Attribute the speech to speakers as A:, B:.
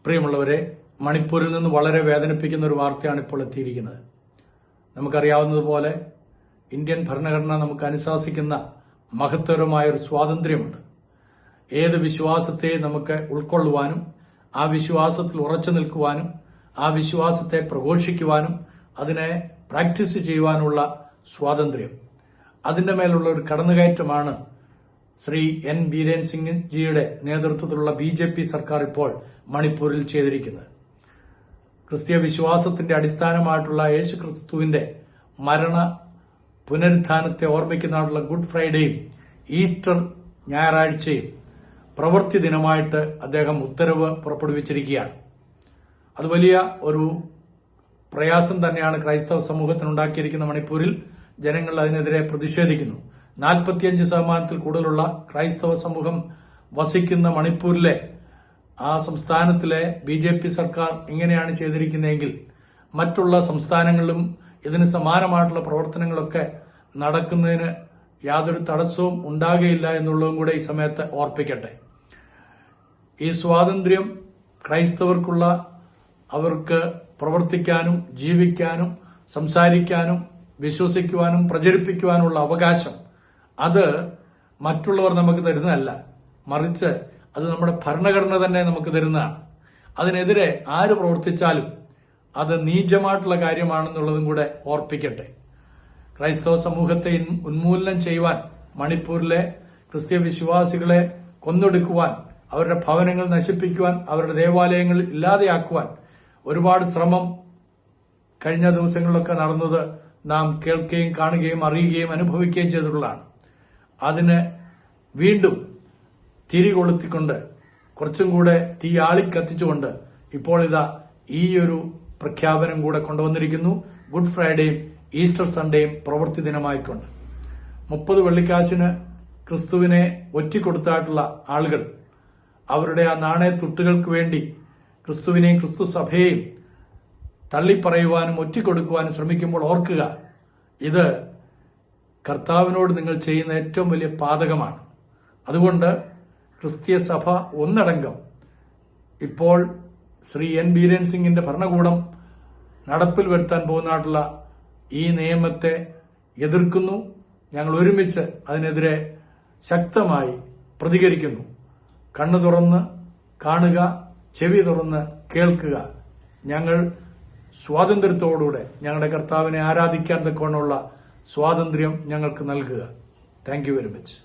A: പ്രിയമുള്ളവരെ, മണിപ്പൂരിൽ നിന്ന് വളരെ വേദനിപ്പിക്കുന്ന ഒരു വാർത്തയാണ് ഇപ്പോൾ എത്തിയിരിക്കുന്നത്. നമുക്കറിയാവുന്നതുപോലെ ഇന്ത്യൻ ഭരണഘടന നമുക്ക് അനുശാസിക്കുന്ന മഹത്തരമായ ഒരു സ്വാതന്ത്ര്യമുണ്ട്. ഏത് വിശ്വാസത്തെ നമുക്ക് ഉൾക്കൊള്ളുവാനും ആ വിശ്വാസത്തിൽ ഉറച്ചു നിൽക്കുവാനും ആ വിശ്വാസത്തെ പ്രഘോഷിക്കുവാനും അതിനെ പ്രാക്ടീസ് ചെയ്യുവാനുള്ള സ്വാതന്ത്ര്യം, അതിന്റെ മേലുള്ള ഒരു കടന്നുകയറ്റമാണ് ശ്രീ എൻ ബീരേൻ സിംഗ് ജിയുടെ നേതൃത്വത്തിലുള്ള BJP സർക്കാർ ഇപ്പോൾ മണിപ്പൂരിൽ ചെയ്തിരിക്കുന്നത്. ക്രിസ്തീയ വിശ്വാസത്തിന്റെ അടിസ്ഥാനമായിട്ടുള്ള യേശു ക്രിസ്തുവിന്റെ മരണ പുനരുത്ഥാനത്തെ ഓർമ്മിക്കുന്നതായിട്ടുള്ള ഗുഡ് ഫ്രൈഡേയും ഈസ്റ്റർ ഞായറാഴ്ചയും പ്രവൃത്തി ദിനമായിട്ട് അദ്ദേഹം ഉത്തരവ് പുറപ്പെടുവിച്ചിരിക്കുകയാണ്. അത് വലിയ ഒരു പ്രയാസം തന്നെയാണ് ക്രൈസ്തവ സമൂഹത്തിനുണ്ടാക്കിയിരിക്കുന്ന. മണിപ്പൂരിൽ ജനങ്ങൾ അതിനെതിരെ പ്രതിഷേധിക്കുന്നു. 45% കൂടുതലുള്ള ക്രൈസ്തവ സമൂഹം വസിക്കുന്ന മണിപ്പൂരിലെ ആ സംസ്ഥാനത്തിലെ BJP സർക്കാർ ഇങ്ങനെയാണ് ചെയ്തിരിക്കുന്നതെങ്കിൽ മറ്റുള്ള സംസ്ഥാനങ്ങളിലും ഇതിന് സമാനമായിട്ടുള്ള പ്രവർത്തനങ്ങളൊക്കെ നടക്കുന്നതിന് യാതൊരു തടസ്സവും ഉണ്ടാകുകയില്ല എന്നുള്ളതും കൂടെ ഈ സമയത്ത് ഓർപ്പിക്കട്ടെ. ഈ സ്വാതന്ത്ര്യം ക്രൈസ്തവർക്കുള്ള, അവർക്ക് പ്രവർത്തിക്കാനും ജീവിക്കാനും സംസാരിക്കാനും വിശ്വസിക്കുവാനും പ്രചരിപ്പിക്കുവാനുള്ള അവകാശം, അത് മറ്റുള്ളവർ നമുക്ക് തരുന്നതല്ല, മറിച്ച് അത് നമ്മുടെ ഭരണഘടന തന്നെ നമുക്ക് തരുന്നതാണ്. അതിനെതിരെ ആര് പ്രവർത്തിച്ചാലും അത് നീചമായിട്ടുള്ള കാര്യമാണെന്നുള്ളതും കൂടെ ഓർപ്പിക്കട്ടെ. ക്രൈസ്തവ സമൂഹത്തെ ഉന്മൂലനം ചെയ്യുവാൻ, മണിപ്പൂരിലെ ക്രിസ്തീയ വിശ്വാസികളെ കൊന്നൊടുക്കുവാൻ, അവരുടെ ഭവനങ്ങൾ നശിപ്പിക്കുവാൻ, അവരുടെ ദേവാലയങ്ങൾ ഇല്ലാതെയാക്കുവാൻ ഒരുപാട് ശ്രമം കഴിഞ്ഞ ദിവസങ്ങളിലൊക്കെ നടന്നത് നാം കേൾക്കുകയും കാണുകയും അറിയുകയും അനുഭവിക്കുകയും ചെയ്തിട്ടുള്ളതാണ്. അതിന് വീണ്ടും തിരികൊളുത്തിക്കൊണ്ട്, കുറച്ചും കൂടെ തീ ആളിക്കത്തിച്ചുകൊണ്ട് ഇപ്പോൾ ഇതാ ഈ ഒരു പ്രഖ്യാപനം കൂടെ കൊണ്ടുവന്നിരിക്കുന്നു. ഗുഡ് ഫ്രൈഡേയും ഈസ്റ്റർ സൺഡേയും പ്രവൃത്തി ദിനമായിക്കൊണ്ട് 30 വെള്ളിക്കാശിന് ക്രിസ്തുവിനെ ഒറ്റിക്കൊടുത്തായിട്ടുള്ള ആളുകൾ അവരുടെ ആ നാണയത്തുട്ടുകൾക്ക് വേണ്ടി ക്രിസ്തുവിനെയും ക്രിസ്തു സഭയെയും തള്ളിപ്പറയുവാനും ഒറ്റിക്കൊടുക്കുവാനും ശ്രമിക്കുമ്പോൾ ഓർക്കുക, ഇത് കർത്താവിനോട് നിങ്ങൾ ചെയ്യുന്ന ഏറ്റവും വലിയ പാതകമാണ്. അതുകൊണ്ട് ക്രിസ്തീയ സഭ ഒന്നടങ്കം ഇപ്പോൾ ശ്രീ എൻ ബീരേൻ സിംഗിന്റെ ഭരണകൂടം നടപ്പിൽ വരുത്താൻ പോകുന്നതായിട്ടുള്ള ഈ നിയമത്തെ എതിർക്കുന്നു. ഞങ്ങൾ ഒരുമിച്ച് അതിനെതിരെ ശക്തമായി പ്രതികരിക്കുന്നു. കണ്ണു തുറന്ന് കാണുക, ചെവി തുറന്ന് കേൾക്കുക. ഞങ്ങൾ സ്വാതന്ത്ര്യത്തോടുകൂടെ ഞങ്ങളുടെ കർത്താവിനെ ആരാധിക്കാൻ തക്കവണ്ണമുള്ള സ്വാതന്ത്ര്യം ഞങ്ങൾക്ക് നൽകുക. Thank you very much.